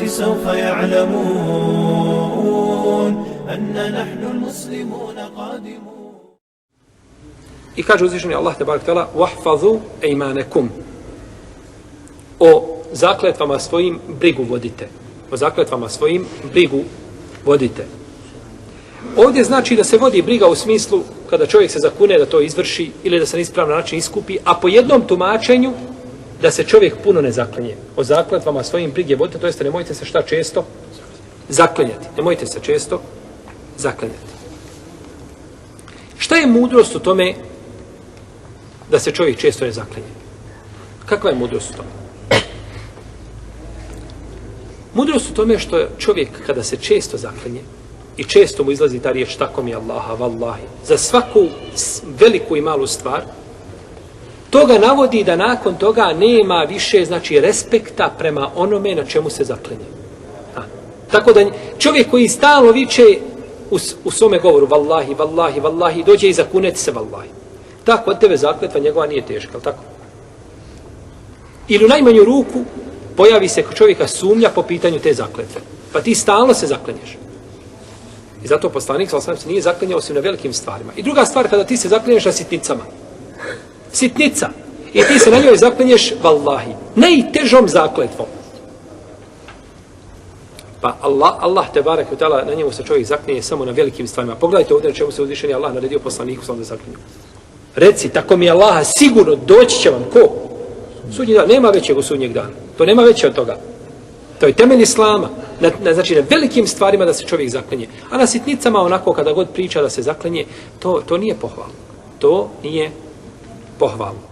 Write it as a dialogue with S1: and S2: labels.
S1: سوف يعلمون أن نحن المسلمون قادمون.
S2: I kaže uzvišeni Allah tebarek tala wahfazu ejmanekum. O zakletvama svojim brigu vodite. O zakletvama svojim brigu vodite. Ovdje znači da se vodi briga u smislu kada čovjek se zakune da to izvrši ili da se na ispravan način iskupi, a po jednom tumačenju da se čovjek puno ne zaklinje. O zakletvama svojim brige vodite, to jeste nemojte se šta često zaklinjati. Nemojte se često zaklinjati. Šta je mudrost u tome da se čovjek često ne zaklinje? Kakva je mudrost u tome? Mudrost u tome što čovjek kada se često zaklinje i često mu izlazi ta riječ tako mi Allaha, vallahi, za svaku veliku i malu stvar, to ga navodi da nakon toga nema više, znači, respekta prema onome na čemu se zaklinje. Tako da čovjek koji stalno viče u svome govoru vallahi, vallahi, vallahi, dođe i zakuneti se vallahi. Tako od tebe zakletva njegova nije teška, ali tako? Ili u najmanju ruku pojavi se kod čovjeka sumnja po pitanju te zakletve. Pa ti stalno se zaklinješ. I zato poslanik sallallahu alejhi ve sellem se nije zaklinjao osim na velikim stvarima. I druga stvar, kada ti se zaklinješ na sitnicama. Sitnica. I ti se na njoj zaklinješ vallahi. Najtežom zakletvom. Pa Allah tebarek ve taala, na njemu se čovjek zaklinje samo na velikim stvarima. Pogledajte ovdje na čemu se uzvišeni Allah naredio poslaniku sallallahu alejhi ve sellem da zaklinju. Reci, tako mi Allaha, sigurno doći će vam ko? Sudnji dan. Nema većeg u sudnjeg dana. To nema veće od toga. To je temelj islama. Znači, na velikim stvarima da se čovjek zaklinje. A na sitnicama, onako, kada god priča da se zaklinje, to nije pohvalno. To nije pohvalno.